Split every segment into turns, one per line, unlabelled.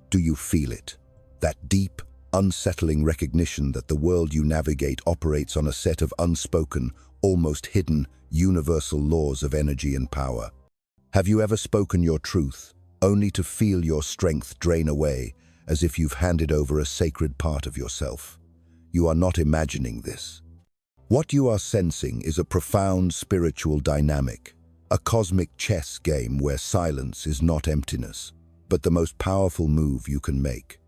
Do you feel it? That deep, unsettling recognition that the world you navigate operates on a set of unspoken, almost hidden, universal laws of energy and power. Have you ever spoken your truth, only to feel your strength drain away, as if you've handed over a sacred part of yourself? You are not imagining this. What you are sensing is a profound spiritual dynamic, a cosmic chess game where silence is not emptiness, but the most powerful move you can make.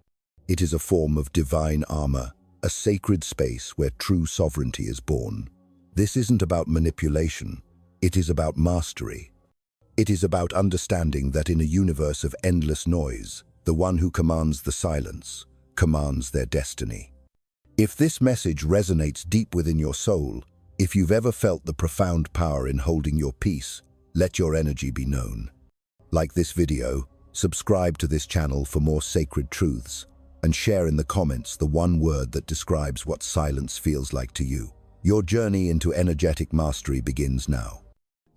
It is a form of divine armor, a sacred space where true sovereignty is born. This isn't about manipulation, it is about mastery. It is about understanding that in a universe of endless noise, the one who commands the silence commands their destiny. If this message resonates deep within your soul, if you've ever felt the profound power in holding your peace, let your energy be known. Like this video, subscribe to this channel for more sacred truths, and share in the comments the one word that describes what silence feels like to you. Your journey into energetic mastery begins now.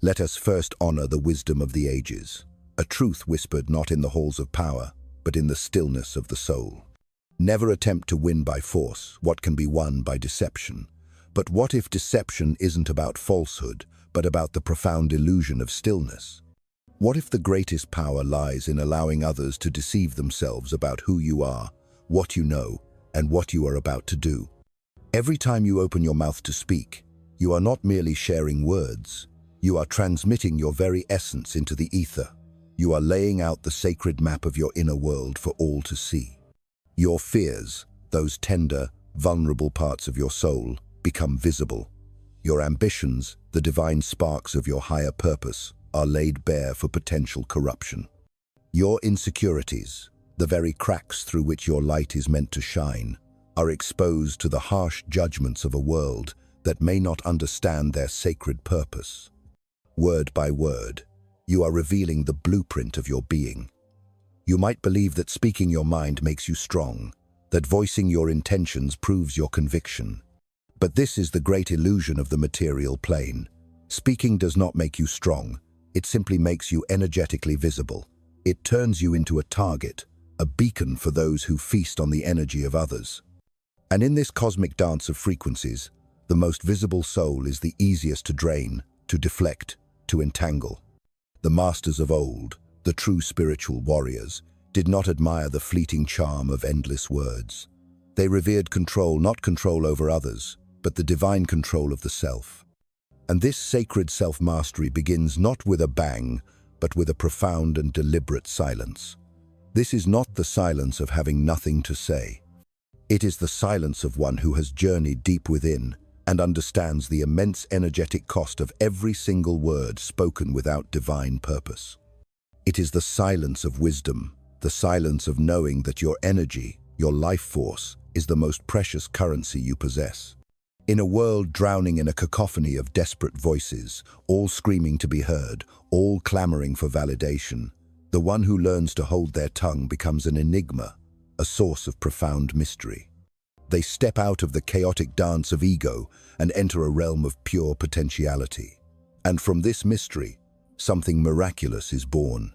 Let us first honor the wisdom of the ages, a truth whispered not in the halls of power, but in the stillness of the soul. Never attempt to win by force what can be won by deception. But what if deception isn't about falsehood, but about the profound illusion of stillness? What if the greatest power lies in allowing others to deceive themselves about who you are, what you know, and what you are about to do? Every time you open your mouth to speak, you are not merely sharing words. You are transmitting your very essence into the ether. You are laying out the sacred map of your inner world for all to see. Your fears, those tender, vulnerable parts of your soul, become visible. Your ambitions, the divine sparks of your higher purpose, are laid bare for potential corruption. Your insecurities, the very cracks through which your light is meant to shine, are exposed to the harsh judgments of a world that may not understand their sacred purpose. Word by word, you are revealing the blueprint of your being. You might believe that speaking your mind makes you strong, that voicing your intentions proves your conviction. But this is the great illusion of the material plane. Speaking does not make you strong, it simply makes you energetically visible. It turns you into a target, a beacon for those who feast on the energy of others. And in this cosmic dance of frequencies, the most visible soul is the easiest to drain, to deflect, to entangle. The masters of old, the true spiritual warriors, did not admire the fleeting charm of endless words. They revered control, not control over others, but the divine control of the self. And this sacred self-mastery begins not with a bang, but with a profound and deliberate silence. This is not the silence of having nothing to say. It is the silence of one who has journeyed deep within and understands the immense energetic cost of every single word spoken without divine purpose. It is the silence of wisdom, the silence of knowing that your energy, your life force, is the most precious currency you possess. In a world drowning in a cacophony of desperate voices, all screaming to be heard, all clamoring for validation, the one who learns to hold their tongue becomes an enigma, a source of profound mystery. They step out of the chaotic dance of ego and enter a realm of pure potentiality. And from this mystery, something miraculous is born.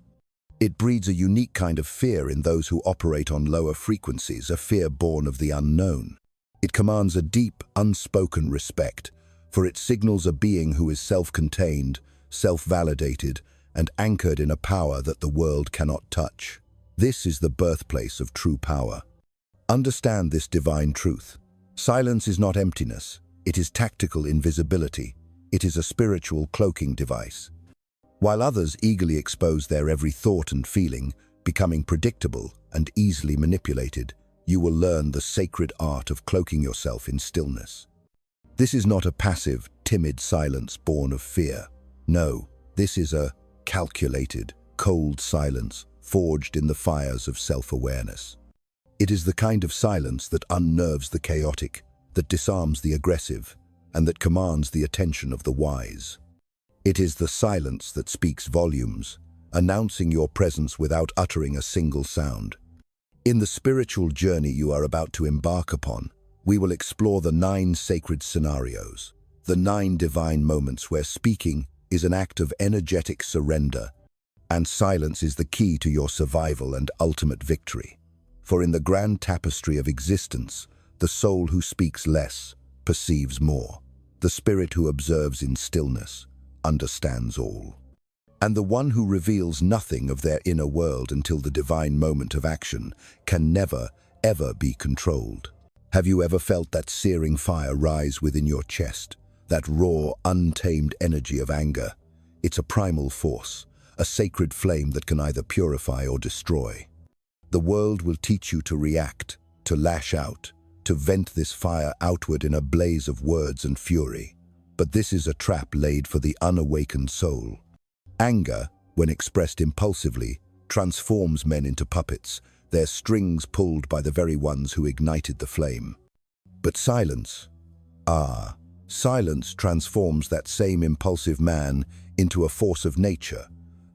It breeds a unique kind of fear in those who operate on lower frequencies, a fear born of the unknown. It commands a deep, unspoken respect, for it signals a being who is self-contained, self-validated, and anchored in a power that the world cannot touch. This is the birthplace of true power. Understand this divine truth. Silence is not emptiness. It is tactical invisibility. It is a spiritual cloaking device. While others eagerly expose their every thought and feeling, becoming predictable and easily manipulated, you will learn the sacred art of cloaking yourself in stillness. This is not a passive, timid silence born of fear. No, this is a calculated, cold silence forged in the fires of self-awareness. It is the kind of silence that unnerves the chaotic, that disarms the aggressive, and that commands the attention of the wise. It is the silence that speaks volumes, announcing your presence without uttering a single sound. In the spiritual journey you are about to embark upon, we will explore the 9 sacred scenarios, the 9 divine moments where speaking is an act of energetic surrender, and silence is the key to your survival and ultimate victory. For in the grand tapestry of existence, the soul who speaks less perceives more. The spirit who observes in stillness understands all. And the one who reveals nothing of their inner world until the divine moment of action can never, ever be controlled. Have you ever felt that searing fire rise within your chest? That raw, untamed energy of anger? It's a primal force, a sacred flame that can either purify or destroy. The world will teach you to react, to lash out, to vent this fire outward in a blaze of words and fury. But this is a trap laid for the unawakened soul. Anger, when expressed impulsively, transforms men into puppets, their strings pulled by the very ones who ignited the flame. But silence, silence transforms that same impulsive man into a force of nature,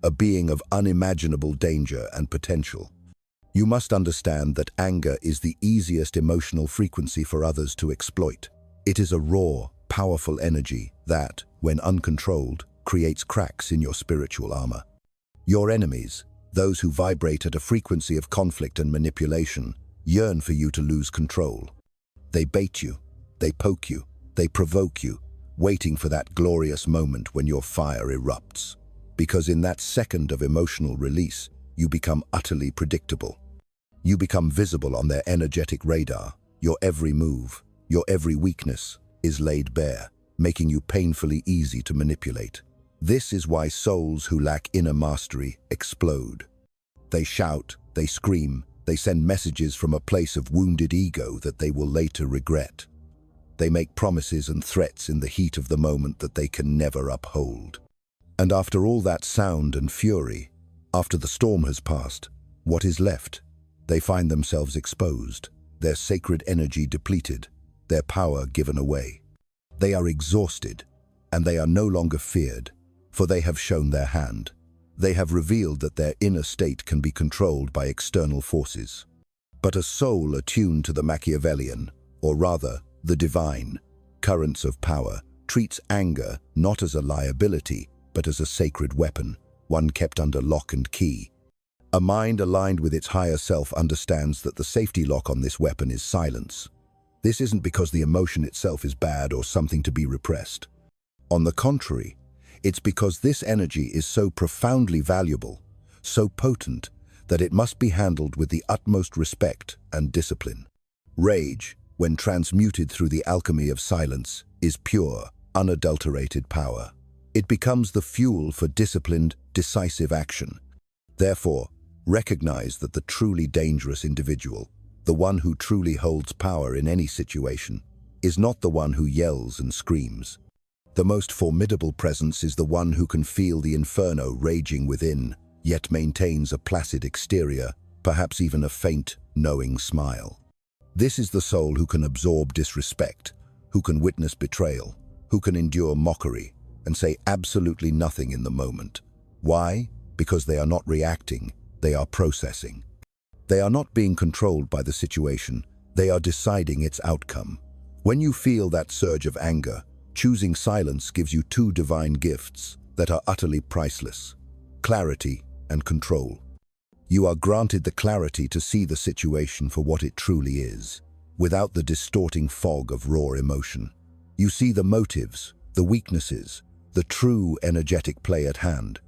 a being of unimaginable danger and potential. You must understand that anger is the easiest emotional frequency for others to exploit. It is a raw, powerful energy that, when uncontrolled, creates cracks in your spiritual armor. Your enemies, those who vibrate at a frequency of conflict and manipulation, yearn for you to lose control. They bait you, they poke you, they provoke you, waiting for that glorious moment when your fire erupts. Because in that second of emotional release, you become utterly predictable. You become visible on their energetic radar. Your every move, your every weakness is laid bare, making you painfully easy to manipulate. This is why souls who lack inner mastery explode. They shout, they scream, they send messages from a place of wounded ego that they will later regret. They make promises and threats in the heat of the moment that they can never uphold. And after all that sound and fury, after the storm has passed, what is left? They find themselves exposed, their sacred energy depleted, their power given away. They are exhausted, and they are no longer feared, for they have shown their hand. They have revealed that their inner state can be controlled by external forces. But a soul attuned to the Machiavellian, or rather, the divine, currents of power, treats anger not as a liability, but as a sacred weapon, one kept under lock and key. A mind aligned with its higher self understands that the safety lock on this weapon is silence. This isn't because the emotion itself is bad or something to be repressed. On the contrary, it's because this energy is so profoundly valuable, so potent, that it must be handled with the utmost respect and discipline. Rage, when transmuted through the alchemy of silence, is pure, unadulterated power. It becomes the fuel for disciplined, decisive action. Therefore, recognize that the truly dangerous individual, the one who truly holds power in any situation, is not the one who yells and screams. The most formidable presence is the one who can feel the inferno raging within, yet maintains a placid exterior, perhaps even a faint, knowing smile. This is the soul who can absorb disrespect, who can witness betrayal, who can endure mockery, and say absolutely nothing in the moment. Why? Because they are not reacting, they are processing. They are not being controlled by the situation, they are deciding its outcome. When you feel that surge of anger, choosing silence gives you two divine gifts that are utterly priceless: clarity and control. You are granted the clarity to see the situation for what it truly is, without the distorting fog of raw emotion. You see the motives, the weaknesses, the true energetic play at hand.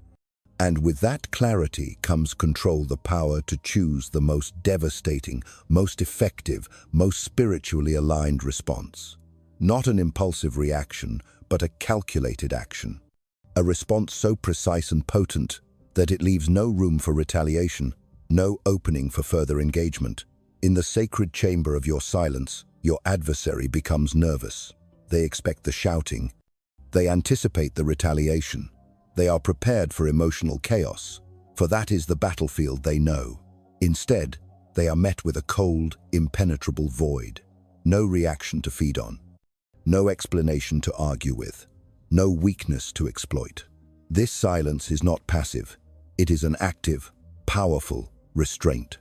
And with that clarity comes control, the power to choose the most devastating, most effective, most spiritually aligned response. Not an impulsive reaction, but a calculated action. A response so precise and potent that it leaves no room for retaliation, no opening for further engagement. In the sacred chamber of your silence, your adversary becomes nervous. They expect the shouting. They anticipate the retaliation. They are prepared for emotional chaos, for that is the battlefield they know. Instead, they are met with a cold, impenetrable void. No reaction to feed on. No explanation to argue with. No weakness to exploit. This silence is not passive. It is an active, powerful restraint.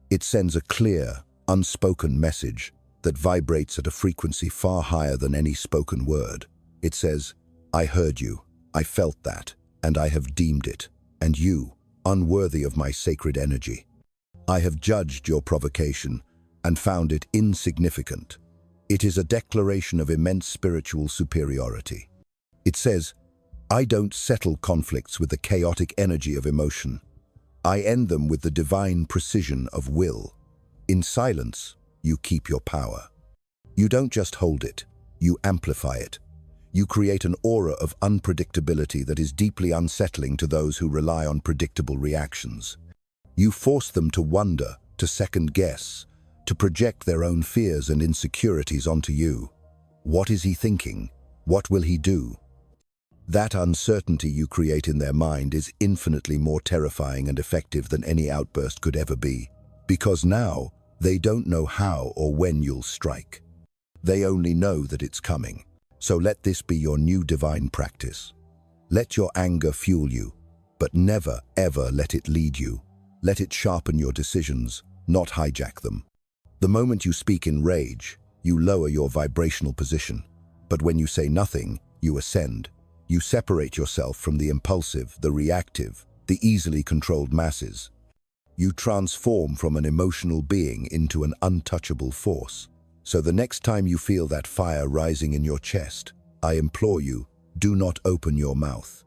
It sends a clear, unspoken message that vibrates at a frequency far higher than any spoken word. It says, I heard you, I felt that, and I have deemed it, and you, unworthy of my sacred energy. I have judged your provocation and found it insignificant. It is a declaration of immense spiritual superiority. It says, I don't settle conflicts with the chaotic energy of emotion. I end them with the divine precision of will. In silence, you keep your power. You don't just hold it, you amplify it. You create an aura of unpredictability that is deeply unsettling to those who rely on predictable reactions. You force them to wonder, to second-guess, to project their own fears and insecurities onto you. What is he thinking? What will he do? That uncertainty you create in their mind is infinitely more terrifying and effective than any outburst could ever be, because now they don't know how or when you'll strike. They only know that it's coming. So let this be your new divine practice. Let your anger fuel you, but never, ever let it lead you. Let it sharpen your decisions, not hijack them. The moment you speak in rage, you lower your vibrational position. But when you say nothing, you ascend. You separate yourself from the impulsive, the reactive, the easily controlled masses. You transform from an emotional being into an untouchable force. So the next time you feel that fire rising in your chest, I implore you, do not open your mouth.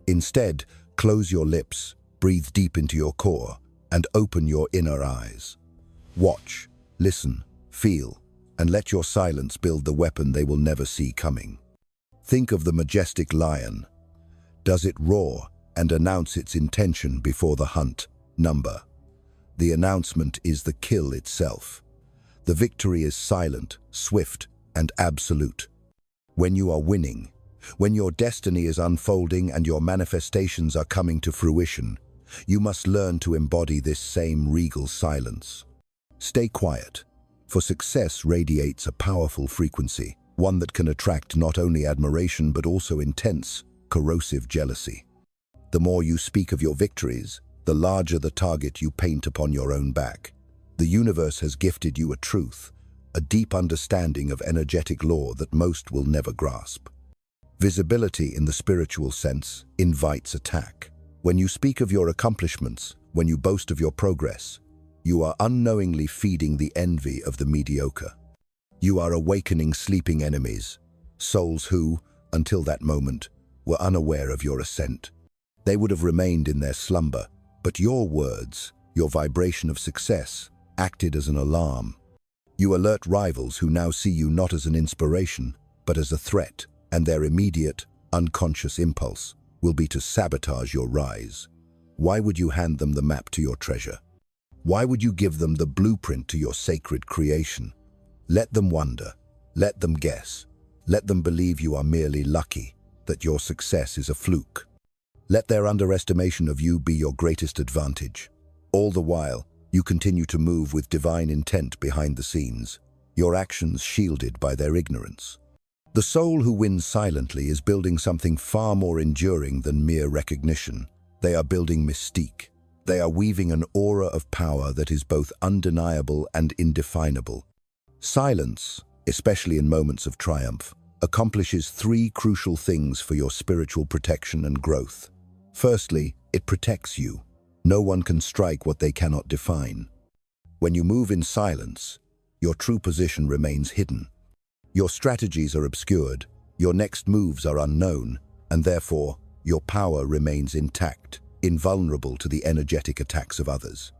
Instead, close your lips, breathe deep into your core, and open your inner eyes. Watch, listen, feel, and let your silence build the weapon they will never see coming. Think of the majestic lion. Does it roar and announce its intention before the hunt number? The announcement is the kill itself. The victory is silent, swift, and absolute. When you are winning, when your destiny is unfolding and your manifestations are coming to fruition, you must learn to embody this same regal silence. Stay quiet, for success radiates a powerful frequency, one that can attract not only admiration but also intense, corrosive jealousy. The more you speak of your victories, the larger the target you paint upon your own back. The universe has gifted you a truth, a deep understanding of energetic law that most will never grasp. Visibility in the spiritual sense invites attack. When you speak of your accomplishments, when you boast of your progress, you are unknowingly feeding the envy of the mediocre. You are awakening sleeping enemies, souls who, until that moment, were unaware of your ascent. They would have remained in their slumber, but your words, your vibration of success, acted as an alarm. You alert rivals who now see you not as an inspiration, but as a threat, and their immediate, unconscious impulse will be to sabotage your rise. Why would you hand them the map to your treasure? Why would you give them the blueprint to your sacred creation? Let them wonder, let them guess, let them believe you are merely lucky, that your success is a fluke. Let their underestimation of you be your greatest advantage. All the while, you continue to move with divine intent behind the scenes, your actions shielded by their ignorance. The soul who wins silently is building something far more enduring than mere recognition. They are building mystique. They are weaving an aura of power that is both undeniable and indefinable. Silence, especially in moments of triumph, accomplishes three crucial things for your spiritual protection and growth. Firstly, it protects you. No one can strike what they cannot define. When you move in silence, your true position remains hidden. Your strategies are obscured, your next moves are unknown, and therefore, your power remains intact, invulnerable to the energetic attacks of others.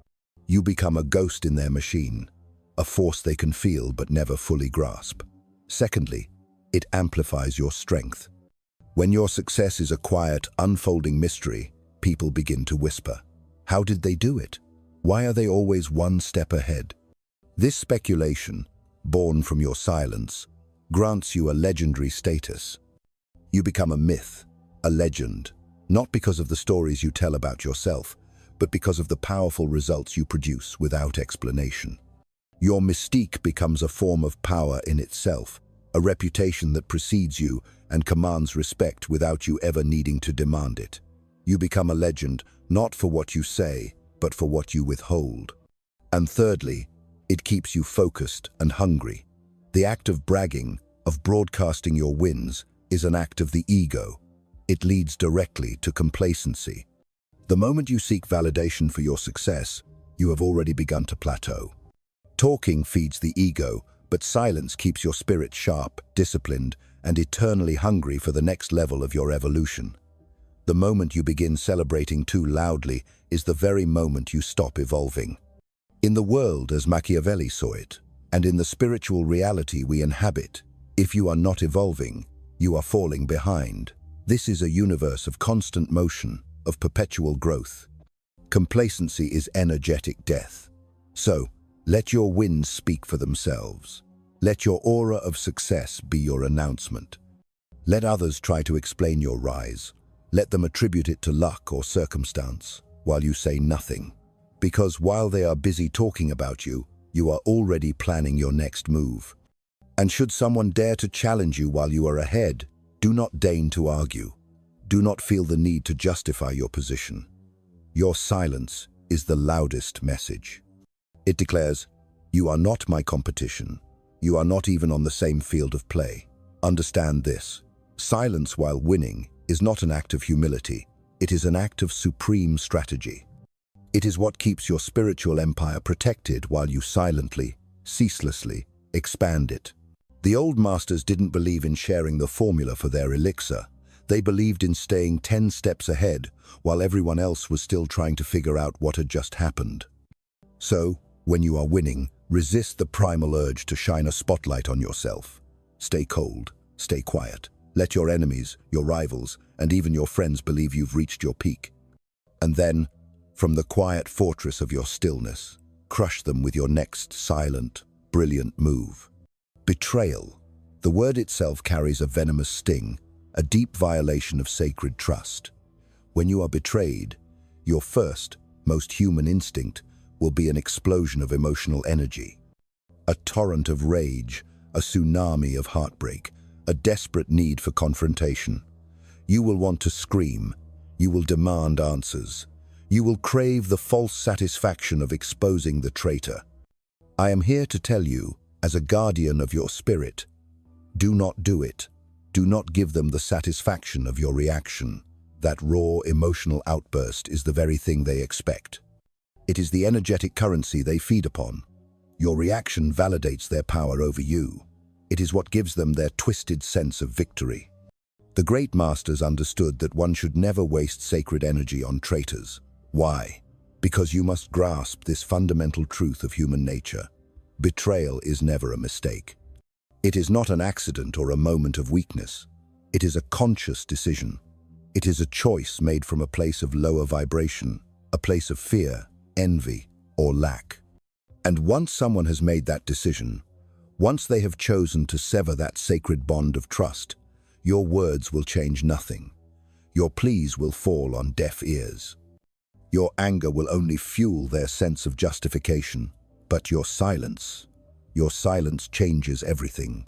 You become a ghost in their machine, a force they can feel but never fully grasp. Secondly, it amplifies your strength. When your success is a quiet, unfolding mystery, people begin to whisper. How did they do it? Why are they always one step ahead? This speculation, born from your silence, grants you a legendary status. You become a myth, a legend, not because of the stories you tell about yourself, but because of the powerful results you produce without explanation. Your mystique becomes a form of power in itself, a reputation that precedes you and commands respect without you ever needing to demand it. You become a legend, not for what you say, but for what you withhold. And thirdly, it keeps you focused and hungry. The act of bragging, of broadcasting your wins, is an act of the ego. It leads directly to complacency. The moment you seek validation for your success, you have already begun to plateau. Talking feeds the ego, but silence keeps your spirit sharp, disciplined, and eternally hungry for the next level of your evolution. The moment you begin celebrating too loudly is the very moment you stop evolving. In the world as Machiavelli saw it, and in the spiritual reality we inhabit, if you are not evolving, you are falling behind. This is a universe of constant motion, of perpetual growth. Complacency is energetic death. So, let your wins speak for themselves. Let your aura of success be your announcement. Let others try to explain your rise. Let them attribute it to luck or circumstance, while you say nothing. Because while they are busy talking about you, you are already planning your next move. And should someone dare to challenge you while you are ahead, do not deign to argue. Do not feel the need to justify your position. Your silence is the loudest message. It declares, "You are not my competition. You are not even on the same field of play." Understand this. Silence while winning is not an act of humility. It is an act of supreme strategy. It is what keeps your spiritual empire protected while you silently, ceaselessly expand it. The old masters didn't believe in sharing the formula for their elixir. They believed in staying 10 steps ahead while everyone else was still trying to figure out what had just happened. So, when you are winning, resist the primal urge to shine a spotlight on yourself. Stay cold, stay quiet. Let your enemies, your rivals, and even your friends believe you've reached your peak. And then, from the quiet fortress of your stillness, crush them with your next silent, brilliant move. Betrayal. The word itself carries a venomous sting, a deep violation of sacred trust. When you are betrayed, your first, most human instinct will be an explosion of emotional energy. A torrent of rage, a tsunami of heartbreak, a desperate need for confrontation. You will want to scream. You will demand answers. You will crave the false satisfaction of exposing the traitor. I am here to tell you, as a guardian of your spirit, do not do it. Do not give them the satisfaction of your reaction. That raw, emotional outburst is the very thing they expect. It is the energetic currency they feed upon. Your reaction validates their power over you. It is what gives them their twisted sense of victory. The great masters understood that one should never waste sacred energy on traitors. Why? Because you must grasp this fundamental truth of human nature. Betrayal is never a mistake. It is not an accident or a moment of weakness. It is a conscious decision. It is a choice made from a place of lower vibration, a place of fear, envy, or lack. And once someone has made that decision, once they have chosen to sever that sacred bond of trust, your words will change nothing. Your pleas will fall on deaf ears. Your anger will only fuel their sense of justification. But your silence changes everything.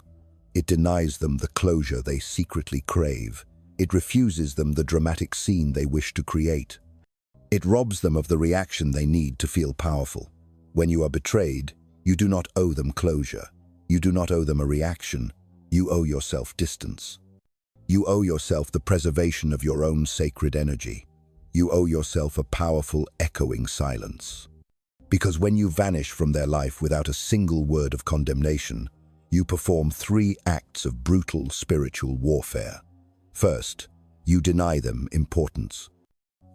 It denies them the closure they secretly crave. It refuses them the dramatic scene they wish to create. It robs them of the reaction they need to feel powerful. When you are betrayed, you do not owe them closure. You do not owe them a reaction. You owe yourself distance. You owe yourself the preservation of your own sacred energy. You owe yourself a powerful, echoing silence. Because when you vanish from their life without a single word of condemnation, you perform 3 acts of brutal spiritual warfare. First, you deny them importance.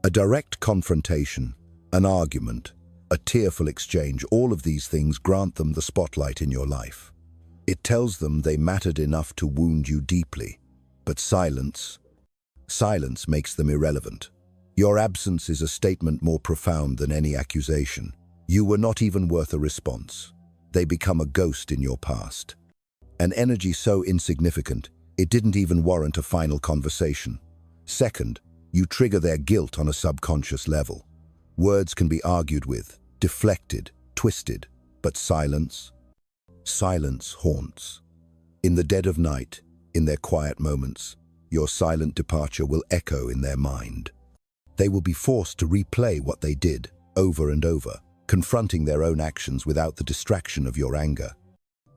A direct confrontation, an argument, a tearful exchange, all of these things grant them the spotlight in your life. It tells them they mattered enough to wound you deeply. But silence makes them irrelevant. Your absence is a statement more profound than any accusation. You were not even worth a response. They become a ghost in your past. An energy so insignificant, it didn't even warrant a final conversation. Second, you trigger their guilt on a subconscious level. Words can be argued with, deflected, twisted, but silence haunts. In the dead of night, in their quiet moments, your silent departure will echo in their mind. They will be forced to replay what they did over and over, confronting their own actions without the distraction of your anger.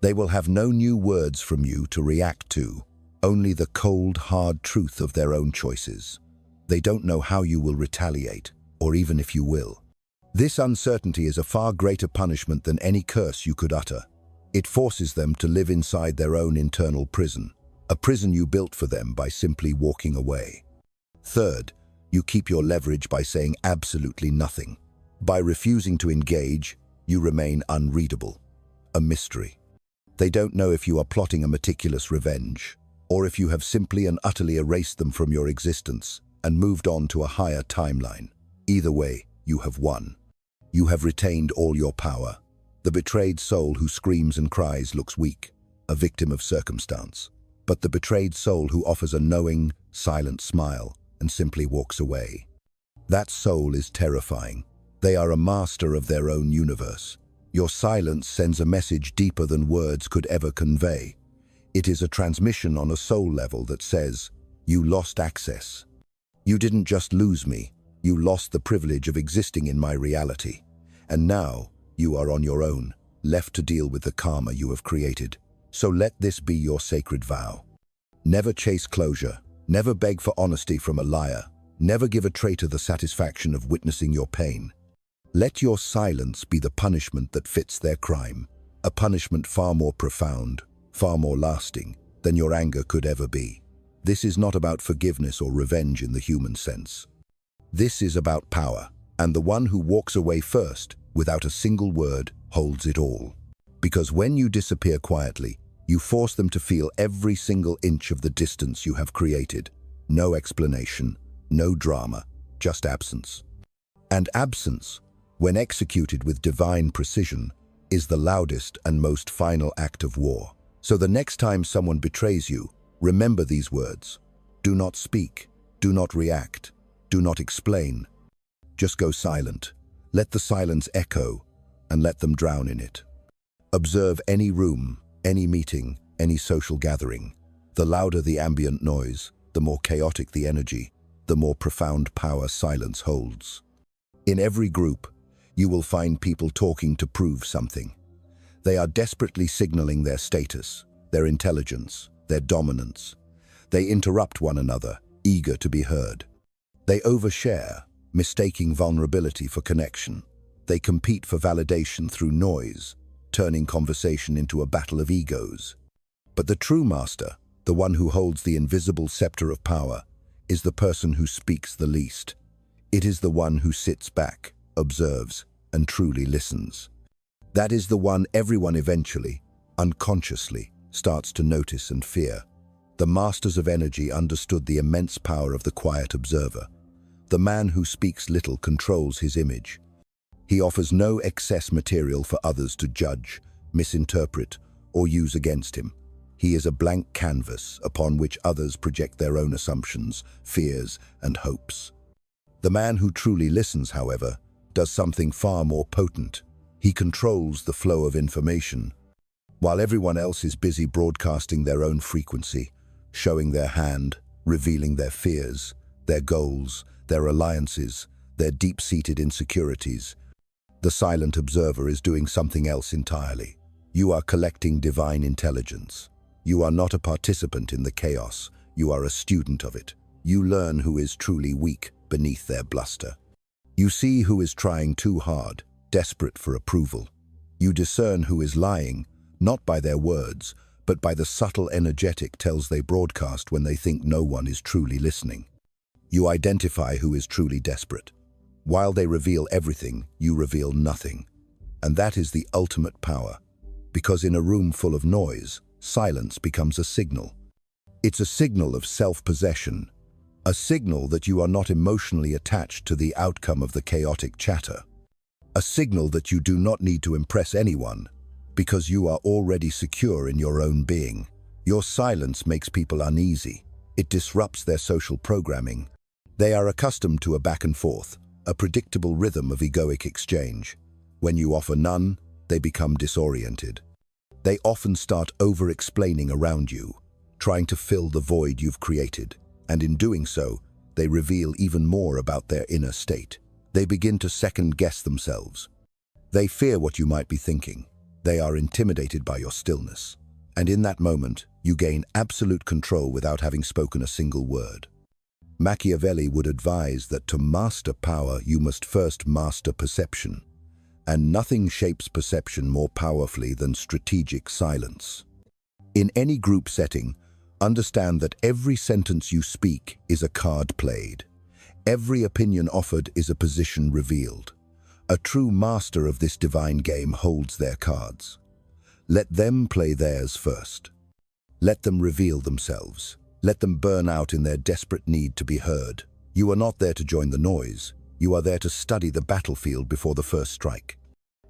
They will have no new words from you to react to, only the cold, hard truth of their own choices. They don't know how you will retaliate, or even if you will. This uncertainty is a far greater punishment than any curse you could utter. It forces them to live inside their own internal prison, a prison you built for them by simply walking away. Third, you keep your leverage by saying absolutely nothing. By refusing to engage, you remain unreadable, a mystery. They don't know if you are plotting a meticulous revenge, or if you have simply and utterly erased them from your existence and moved on to a higher timeline. Either way, you have won. You have retained all your power. The betrayed soul who screams and cries looks weak, a victim of circumstance. But the betrayed soul who offers a knowing, silent smile and simply walks away. That soul is terrifying. They are a master of their own universe. Your silence sends a message deeper than words could ever convey. It is a transmission on a soul level that says, you lost access. You didn't just lose me, you lost the privilege of existing in my reality. And now, you are on your own, left to deal with the karma you have created. So let this be your sacred vow. Never chase closure, never beg for honesty from a liar, never give a traitor the satisfaction of witnessing your pain. Let your silence be the punishment that fits their crime, a punishment far more profound, far more lasting than your anger could ever be. This is not about forgiveness or revenge in the human sense. This is about power, and the one who walks away first, without a single word, holds it all. Because when you disappear quietly, you force them to feel every single inch of the distance you have created. No explanation, no drama, just absence. And absence, when executed with divine precision, is the loudest and most final act of war. So the next time someone betrays you, remember these words. Do not speak, do not react, do not explain. Just go silent. Let the silence echo, and let them drown in it. Observe any room, any meeting, any social gathering. The louder the ambient noise, the more chaotic the energy, the more profound power silence holds. In every group, you will find people talking to prove something. They are desperately signaling their status, their intelligence, their dominance. They interrupt one another, eager to be heard. They overshare, mistaking vulnerability for connection. They compete for validation through noise, turning conversation into a battle of egos. But the true master, the one who holds the invisible scepter of power, is the person who speaks the least. It is the one who sits back, observes, and truly listens. That is the one everyone eventually, unconsciously, starts to notice and fear. The masters of energy understood the immense power of the quiet observer. The man who speaks little controls his image. He offers no excess material for others to judge, misinterpret, or use against him. He is a blank canvas upon which others project their own assumptions, fears, and hopes. The man who truly listens, however, does something far more potent. He controls the flow of information. While everyone else is busy broadcasting their own frequency, showing their hand, revealing their fears, their goals, their alliances, their deep-seated insecurities, the silent observer is doing something else entirely. You are collecting divine intelligence. You are not a participant in the chaos, you are a student of it. You learn who is truly weak beneath their bluster. You see who is trying too hard, desperate for approval. You discern who is lying, not by their words, but by the subtle energetic tells they broadcast when they think no one is truly listening. You identify who is truly desperate. While they reveal everything, you reveal nothing. And that is the ultimate power. Because in a room full of noise, silence becomes a signal. It's a signal of self-possession, a signal that you are not emotionally attached to the outcome of the chaotic chatter, a signal that you do not need to impress anyone, because you are already secure in your own being. Your silence makes people uneasy. It disrupts their social programming. They are accustomed to a back and forth, a predictable rhythm of egoic exchange. When you offer none, they become disoriented. They often start over-explaining around you, trying to fill the void you've created, and in doing so, they reveal even more about their inner state. They begin to second-guess themselves. They fear what you might be thinking. They are intimidated by your stillness. And in that moment, you gain absolute control without having spoken a single word. Machiavelli would advise that to master power, you must first master perception, and nothing shapes perception more powerfully than strategic silence. In any group setting, understand that every sentence you speak is a card played. Every opinion offered is a position revealed. A true master of this divine game holds their cards. Let them play theirs first. Let them reveal themselves. Let them burn out in their desperate need to be heard. You are not there to join the noise. You are there to study the battlefield before the first strike.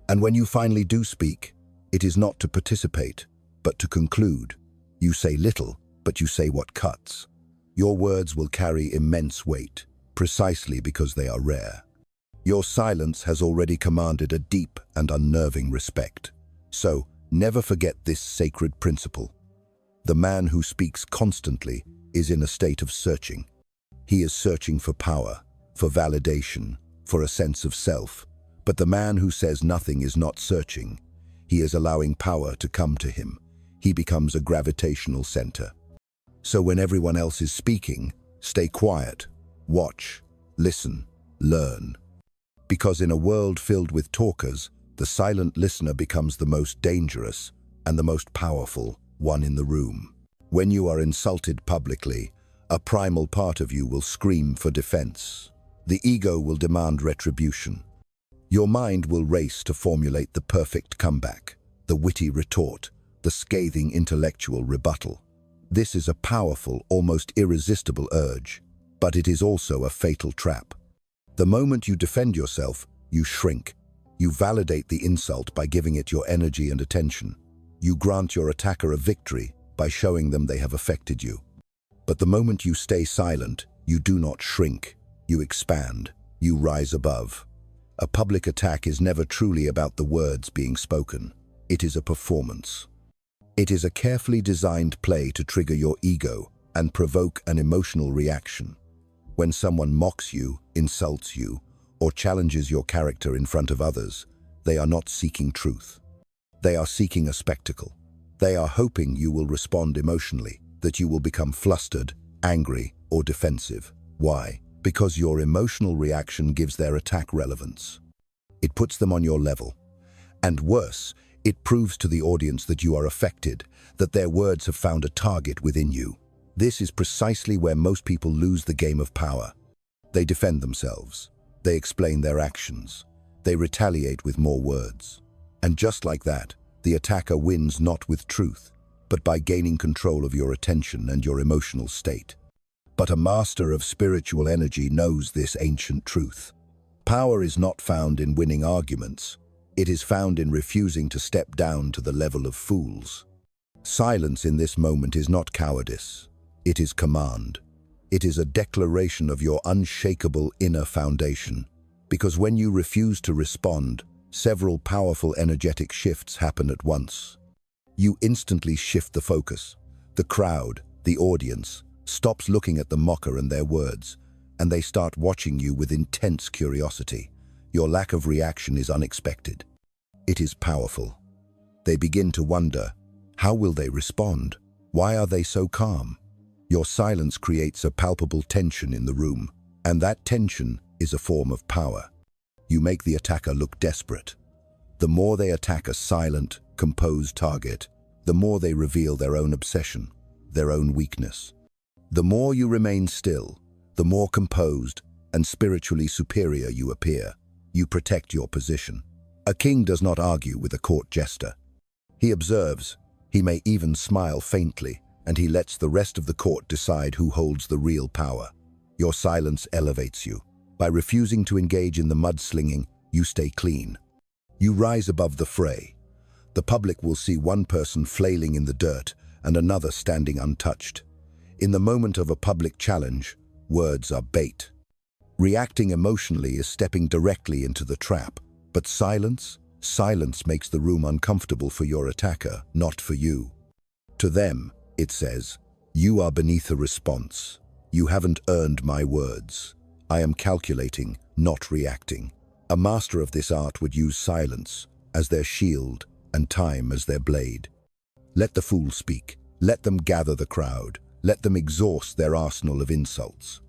And when you finally do speak, it is not to participate, but to conclude. You say little, but you say what cuts. Your words will carry immense weight, precisely because they are rare. Your silence has already commanded a deep and unnerving respect. So, never forget this sacred principle. The man who speaks constantly is in a state of searching. He is searching for power, for validation, for a sense of self. But the man who says nothing is not searching. He is allowing power to come to him. He becomes a gravitational center. So when everyone else is speaking, stay quiet, watch, listen, learn. Because in a world filled with talkers, the silent listener becomes the most dangerous and the most powerful one in the room. When you are insulted publicly, a primal part of you will scream for defense. The ego will demand retribution. Your mind will race to formulate the perfect comeback, the witty retort, the scathing intellectual rebuttal. This is a powerful, almost irresistible urge, but it is also a fatal trap. The moment you defend yourself, you shrink. You validate the insult by giving it your energy and attention. You grant your attacker a victory by showing them they have affected you. But the moment you stay silent, you do not shrink. You expand. You rise above. A public attack is never truly about the words being spoken. It is a performance. It is a carefully designed play to trigger your ego and provoke an emotional reaction. When someone mocks you, insults you, or challenges your character in front of others, they are not seeking truth. They are seeking a spectacle. They are hoping you will respond emotionally, that you will become flustered, angry, or defensive. Why? Because your emotional reaction gives their attack relevance. It puts them on your level. And worse, it proves to the audience that you are affected, that their words have found a target within you. This is precisely where most people lose the game of power. They defend themselves. They explain their actions. They retaliate with more words. And just like that, the attacker wins not with truth, but by gaining control of your attention and your emotional state. But a master of spiritual energy knows this ancient truth. Power is not found in winning arguments. It is found in refusing to step down to the level of fools. Silence in this moment is not cowardice. It is command. It is a declaration of your unshakable inner foundation. Because when you refuse to respond, several powerful energetic shifts happen at once. You instantly shift the focus. The crowd, the audience, stops looking at the mocker and their words, and they start watching you with intense curiosity. Your lack of reaction is unexpected. It is powerful. They begin to wonder, how will they respond? Why are they so calm? Your silence creates a palpable tension in the room, and that tension is a form of power. You make the attacker look desperate. The more they attack a silent, composed target, the more they reveal their own obsession, their own weakness. The more you remain still, the more composed and spiritually superior you appear. You protect your position. A king does not argue with a court jester. He observes, he may even smile faintly, and he lets the rest of the court decide who holds the real power. Your silence elevates you. By refusing to engage in the mudslinging, you stay clean. You rise above the fray. The public will see one person flailing in the dirt and another standing untouched. In the moment of a public challenge, words are bait. Reacting emotionally is stepping directly into the trap. But silence makes the room uncomfortable for your attacker, not for you. To them, it says, you are beneath a response. You haven't earned my words. I am calculating, not reacting. A master of this art would use silence as their shield and time as their blade. Let the fool speak. Let them gather the crowd. Let them exhaust their arsenal of insults.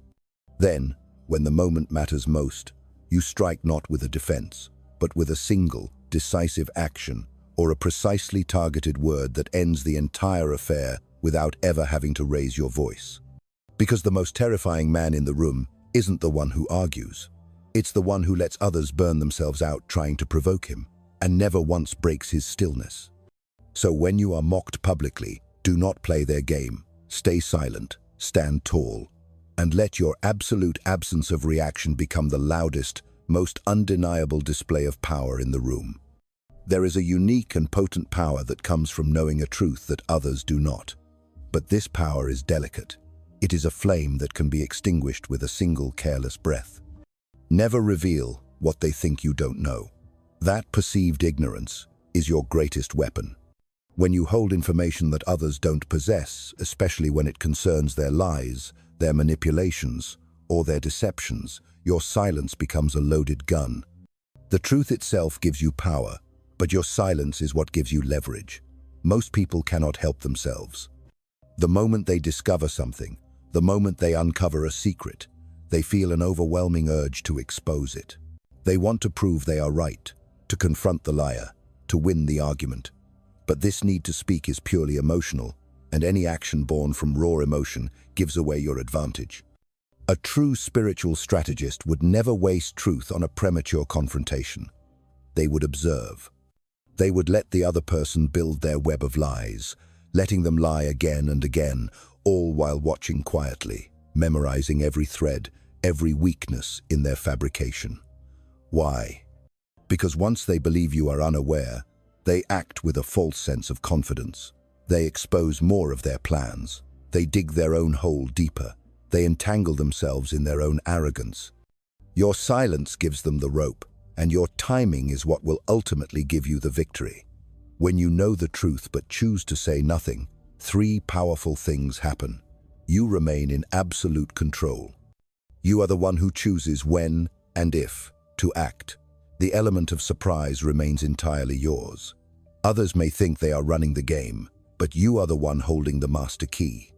Then, when the moment matters most, you strike not with a defense, but with a single, decisive action or a precisely targeted word that ends the entire affair without ever having to raise your voice. Because the most terrifying man in the room isn't the one who argues. It's the one who lets others burn themselves out trying to provoke him and never once breaks his stillness. So when you are mocked publicly, do not play their game. Stay silent, stand tall, and let your absolute absence of reaction become the loudest, most undeniable display of power in the room. There is a unique and potent power that comes from knowing a truth that others do not. But this power is delicate. It is a flame that can be extinguished with a single careless breath. Never reveal what they think you don't know. That perceived ignorance is your greatest weapon. When you hold information that others don't possess, especially when it concerns their lies, their manipulations, or their deceptions, your silence becomes a loaded gun. The truth itself gives you power, but your silence is what gives you leverage. Most people cannot help themselves. The moment they discover something, the moment they uncover a secret, they feel an overwhelming urge to expose it. They want to prove they are right, to confront the liar, to win the argument. But this need to speak is purely emotional, and any action born from raw emotion gives away your advantage. A true spiritual strategist would never waste truth on a premature confrontation. They would observe. They would let the other person build their web of lies, letting them lie again and again, all while watching quietly, memorizing every thread, every weakness in their fabrication. Why? Because once they believe you are unaware, they act with a false sense of confidence. They expose more of their plans. They dig their own hole deeper. They entangle themselves in their own arrogance. Your silence gives them the rope, and your timing is what will ultimately give you the victory. When you know the truth but choose to say nothing, three powerful things happen. You remain in absolute control. You are the one who chooses when and if to act. The element of surprise remains entirely yours. Others may think they are running the game, but you are the one holding the master key.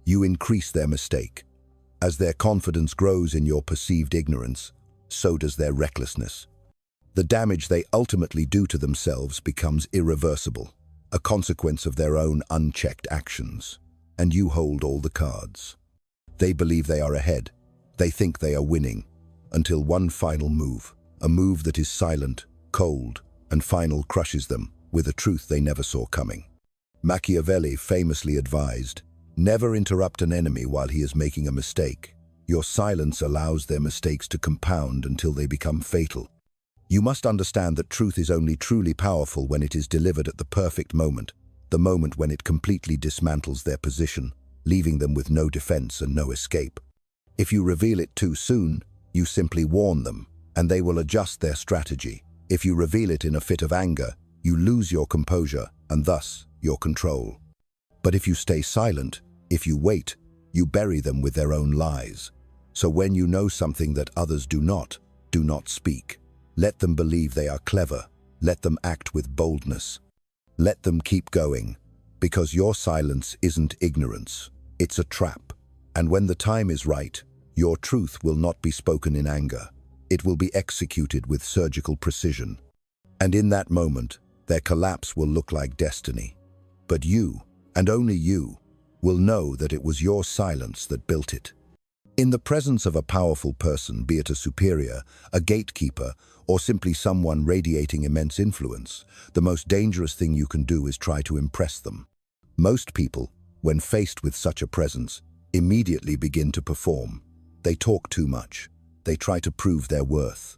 You increase their mistake. As their confidence grows in your perceived ignorance, so does their recklessness. The damage they ultimately do to themselves becomes irreversible, a consequence of their own unchecked actions. And you hold all the cards. They believe they are ahead. They think they are winning, until one final move, a move that is silent, cold, and final, crushes them with a truth they never saw coming. Machiavelli famously advised, "Never interrupt an enemy while he is making a mistake. Your silence allows their mistakes to compound until they become fatal." You must understand that truth is only truly powerful when it is delivered at the perfect moment, the moment when it completely dismantles their position, leaving them with no defense and no escape. If you reveal it too soon, you simply warn them, and they will adjust their strategy. If you reveal it in a fit of anger, you lose your composure and thus your control. But if you stay silent, if you wait, you bury them with their own lies. So when you know something that others do not speak. Let them believe they are clever. Let them act with boldness. Let them keep going, because your silence isn't ignorance. It's a trap. And when the time is right, your truth will not be spoken in anger. It will be executed with surgical precision. And in that moment, their collapse will look like destiny. But you, and only you, will know that it was your silence that built it. In the presence of a powerful person, be it a superior, a gatekeeper, or simply someone radiating immense influence, the most dangerous thing you can do is try to impress them. Most people, when faced with such a presence, immediately begin to perform. They talk too much. They try to prove their worth.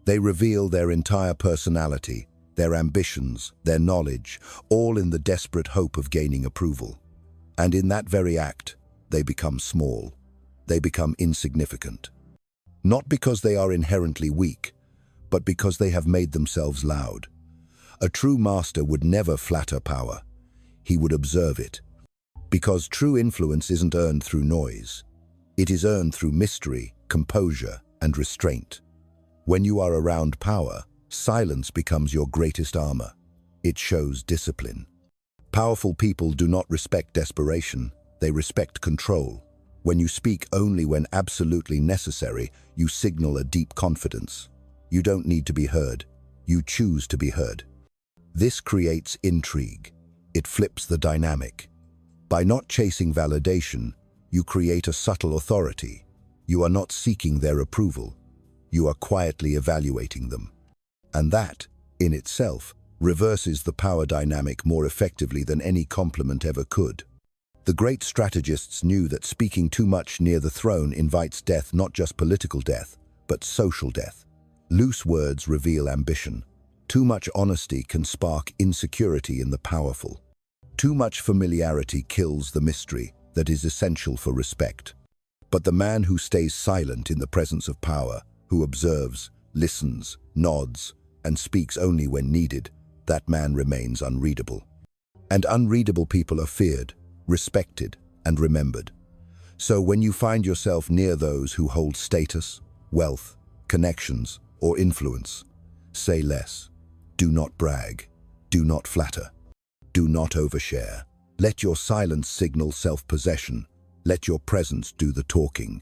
They reveal their entire personality, their ambitions, their knowledge, all in the desperate hope of gaining approval. And in that very act, they become small. They become insignificant. Not because they are inherently weak, but because they have made themselves loud. A true master would never flatter power. He would observe it. Because true influence isn't earned through noise. It is earned through mystery, composure, and restraint. When you are around power, silence becomes your greatest armor. It shows discipline. Powerful people do not respect desperation. They respect control. When you speak only when absolutely necessary, you signal a deep confidence. You don't need to be heard. You choose to be heard. This creates intrigue. It flips the dynamic. By not chasing validation, you create a subtle authority. You are not seeking their approval. You are quietly evaluating them. And that, in itself, reverses the power dynamic more effectively than any compliment ever could. The great strategists knew that speaking too much near the throne invites death, not just political death, but social death. Loose words reveal ambition. Too much honesty can spark insecurity in the powerful. Too much familiarity kills the mystery that is essential for respect. But the man who stays silent in the presence of power, who observes, listens, nods, and speaks only when needed, that man remains unreadable. And unreadable people are feared, respected, and remembered. So when you find yourself near those who hold status, wealth, connections, or influence, say less. Do not brag. Do not flatter. Do not overshare. Let your silence signal self-possession. Let your presence do the talking.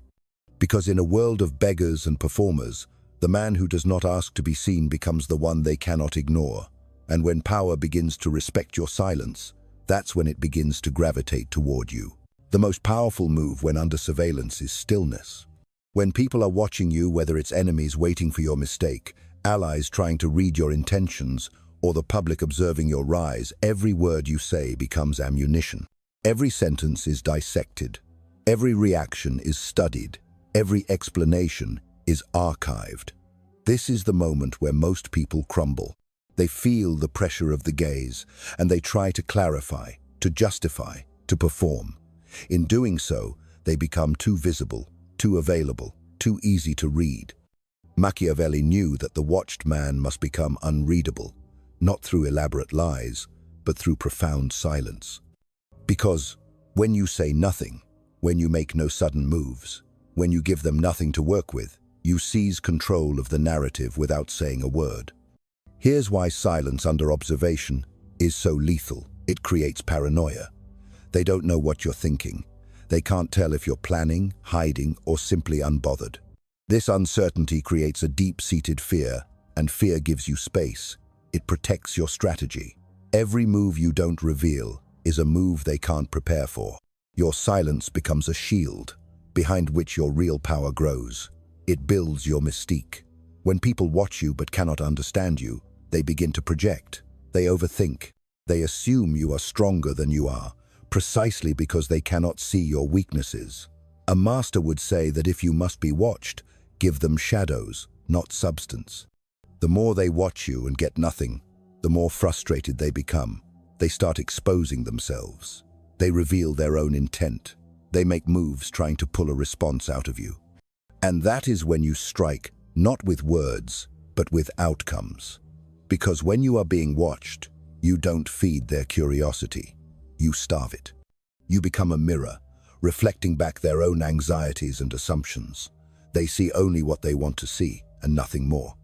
Because in a world of beggars and performers, the man who does not ask to be seen becomes the one they cannot ignore. And when power begins to respect your silence, that's when it begins to gravitate toward you. The most powerful move when under surveillance is stillness. When people are watching you, whether it's enemies waiting for your mistake, allies trying to read your intentions, or the public observing your rise, every word you say becomes ammunition. Every sentence is dissected. Every reaction is studied. Every explanation is archived. This is the moment where most people crumble. They feel the pressure of the gaze, and they try to clarify, to justify, to perform. In doing so, they become too visible, too available, too easy to read. Machiavelli knew that the watched man must become unreadable, not through elaborate lies, but through profound silence. Because when you say nothing, when you make no sudden moves, when you give them nothing to work with, you seize control of the narrative without saying a word. Here's why silence under observation is so lethal. It creates paranoia. They don't know what you're thinking. They can't tell if you're planning, hiding, or simply unbothered. This uncertainty creates a deep-seated fear, and fear gives you space. It protects your strategy. Every move you don't reveal is a move they can't prepare for. Your silence becomes a shield, behind which your real power grows. It builds your mystique. When people watch you but cannot understand you, they begin to project. They overthink. They assume you are stronger than you are, precisely because they cannot see your weaknesses. A master would say that if you must be watched, give them shadows, not substance. The more they watch you and get nothing, the more frustrated they become. They start exposing themselves. They reveal their own intent. They make moves trying to pull a response out of you. And that is when you strike, not with words, but with outcomes. Because when you are being watched, you don't feed their curiosity. You starve it. You become a mirror, reflecting back their own anxieties and assumptions. They see only what they want to see, and nothing more.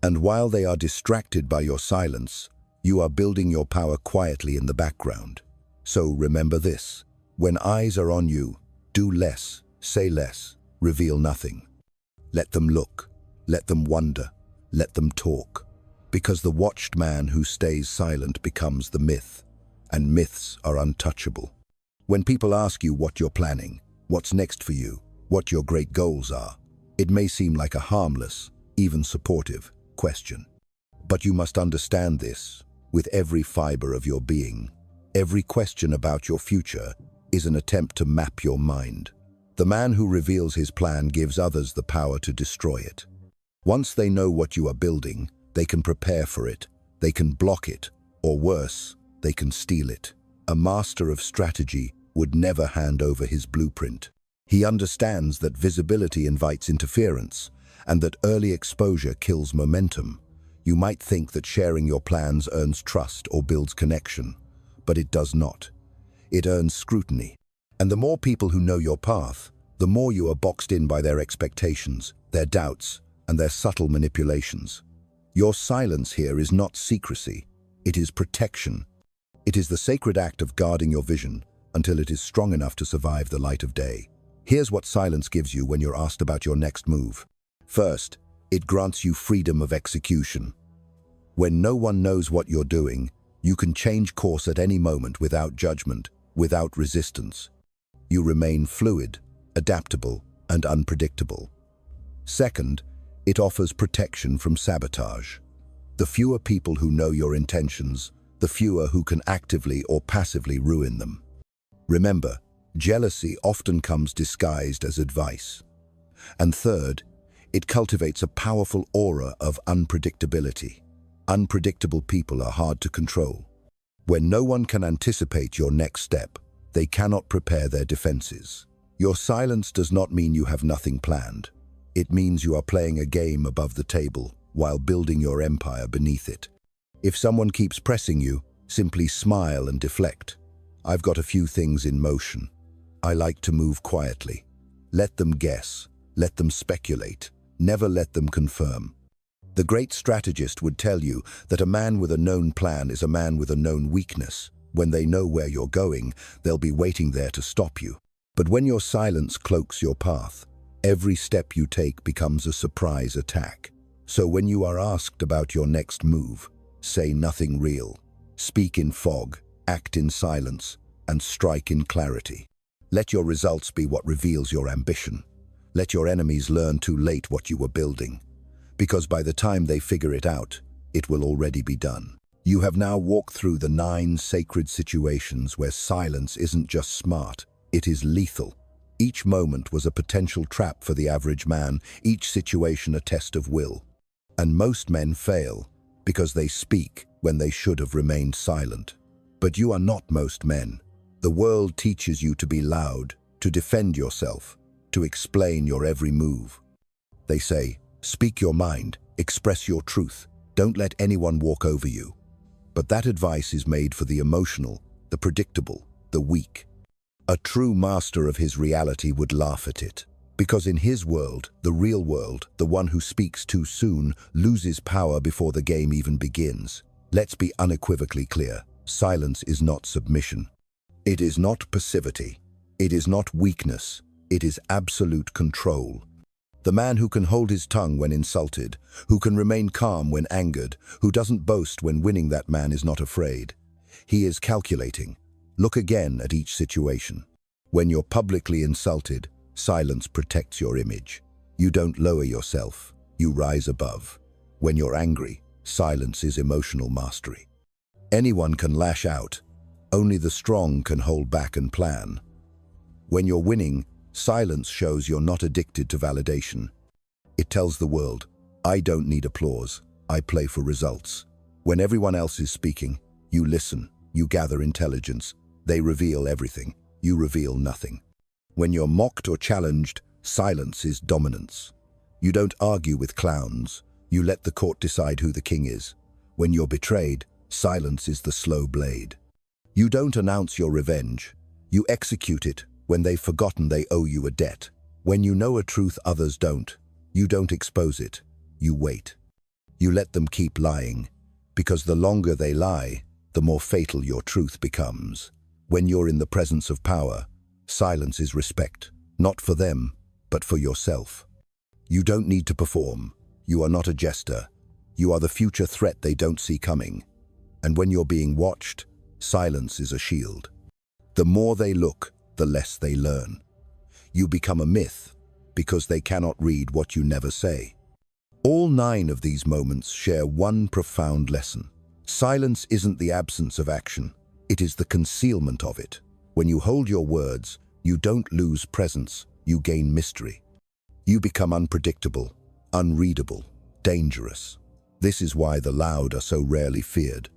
And while they are distracted by your silence, you are building your power quietly in the background. So remember this: when eyes are on you, do less, say less, reveal nothing. Let them look, let them wonder, let them talk. Because the watched man who stays silent becomes the myth, and myths are untouchable. When people ask you what you're planning, what's next for you, what your great goals are, it may seem like a harmless, even supportive question. But you must understand this with every fiber of your being. Every question about your future is an attempt to map your mind. The man who reveals his plan gives others the power to destroy it. Once they know what you are building, they can prepare for it, they can block it, or worse, they can steal it. A master of strategy would never hand over his blueprint. He understands that visibility invites interference, and that early exposure kills momentum. You might think that sharing your plans earns trust or builds connection, but it does not. It earns scrutiny. And the more people who know your path, the more you are boxed in by their expectations, their doubts, and their subtle manipulations. Your silence here is not secrecy, it is protection. It is the sacred act of guarding your vision until it is strong enough to survive the light of day. Here's what silence gives you when you're asked about your next move. First, it grants you freedom of execution. When no one knows what you're doing, you can change course at any moment without judgment, without resistance. You remain fluid, adaptable, and unpredictable. Second, it offers protection from sabotage. The fewer people who know your intentions, the fewer who can actively or passively ruin them. Remember, jealousy often comes disguised as advice. And third, it cultivates a powerful aura of unpredictability. Unpredictable people are hard to control. When no one can anticipate your next step, they cannot prepare their defenses. Your silence does not mean you have nothing planned. It means you are playing a game above the table while building your empire beneath it. If someone keeps pressing you, simply smile and deflect. I've got a few things in motion. I like to move quietly. Let them guess. Let them speculate. Never let them confirm. The great strategist would tell you that a man with a known plan is a man with a known weakness. When they know where you're going, they'll be waiting there to stop you. But when your silence cloaks your path, every step you take becomes a surprise attack. So when you are asked about your next move, say nothing real. Speak in fog, act in silence, and strike in clarity. Let your results be what reveals your ambition. Let your enemies learn too late what you were building. Because by the time they figure it out, it will already be done. You have now walked through the 9 sacred situations where silence isn't just smart, it is lethal. Each moment was a potential trap for the average man, each situation a test of will. And most men fail because they speak when they should have remained silent. But you are not most men. The world teaches you to be loud, to defend yourself, to explain your every move. They say, speak your mind, express your truth, don't let anyone walk over you. But that advice is made for the emotional, the predictable, the weak. A true master of his reality would laugh at it. Because in his world, the real world, the one who speaks too soon loses power before the game even begins. Let's be unequivocally clear. Silence is not submission. It is not passivity. It is not weakness. It is absolute control. The man who can hold his tongue when insulted, who can remain calm when angered, who doesn't boast when winning, that man is not afraid. He is calculating. Look again at each situation. When you're publicly insulted, silence protects your image. You don't lower yourself, you rise above. When you're angry, silence is emotional mastery. Anyone can lash out. Only the strong can hold back and plan. When you're winning, silence shows you're not addicted to validation. It tells the world, I don't need applause, I play for results. When everyone else is speaking, you listen, you gather intelligence. They reveal everything, you reveal nothing. When you're mocked or challenged, silence is dominance. You don't argue with clowns, you let the court decide who the king is. When you're betrayed, silence is the slow blade. You don't announce your revenge, you execute it when they've forgotten they owe you a debt. When you know a truth others don't, you don't expose it, you wait. You let them keep lying, because the longer they lie, the more fatal your truth becomes. When you're in the presence of power, silence is respect, not for them, but for yourself. You don't need to perform. You are not a jester. You are the future threat they don't see coming. And when you're being watched, silence is a shield. The more they look, the less they learn. You become a myth because they cannot read what you never say. All 9 of these moments share one profound lesson. Silence isn't the absence of action. It is the concealment of it. When you hold your words, you don't lose presence, you gain mystery. You become unpredictable, unreadable, dangerous. This is why the loud are so rarely feared.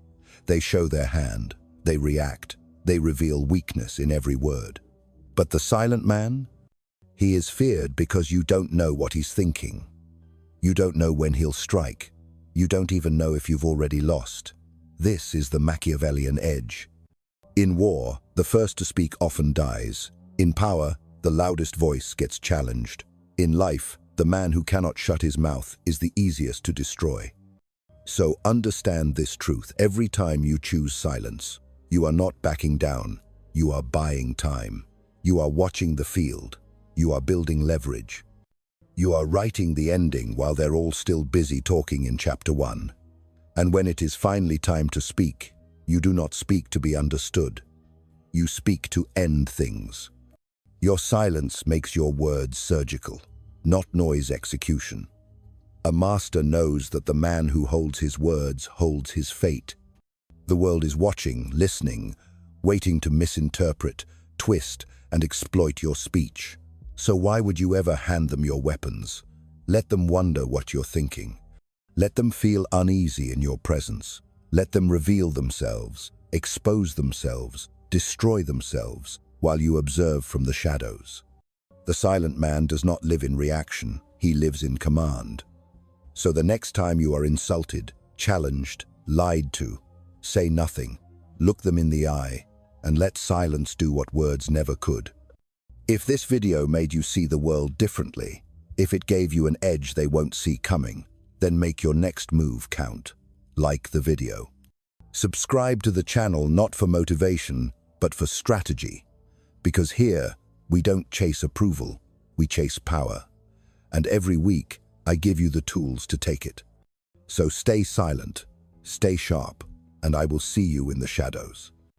They show their hand, they react, they reveal weakness in every word. But the silent man? He is feared because you don't know what he's thinking. You don't know when he'll strike. You don't even know if you've already lost. This is the Machiavellian edge. In war, the first to speak often dies. In power, the loudest voice gets challenged. In life, the man who cannot shut his mouth is the easiest to destroy. So understand this truth. Every time you choose silence, you are not backing down. You are buying time. You are watching the field. You are building leverage. You are writing the ending while they're all still busy talking in chapter 1. And when it is finally time to speak, you do not speak to be understood. You speak to end things. Your silence makes your words surgical, not noise execution. A master knows that the man who holds his words holds his fate. The world is watching, listening, waiting to misinterpret, twist, and exploit your speech. So why would you ever hand them your weapons? Let them wonder what you're thinking. Let them feel uneasy in your presence. Let them reveal themselves, expose themselves, destroy themselves, while you observe from the shadows. The silent man does not live in reaction, he lives in command. So the next time you are insulted, challenged, lied to, say nothing, look them in the eye, and let silence do what words never could. If this video made you see the world differently, if it gave you an edge they won't see coming, then make your next move count. Like the video. Subscribe to the channel not for motivation, but for strategy. Because here, we don't chase approval, we chase power. And every week, I give you the tools to take it. So stay silent, stay sharp, and I will see you in the shadows.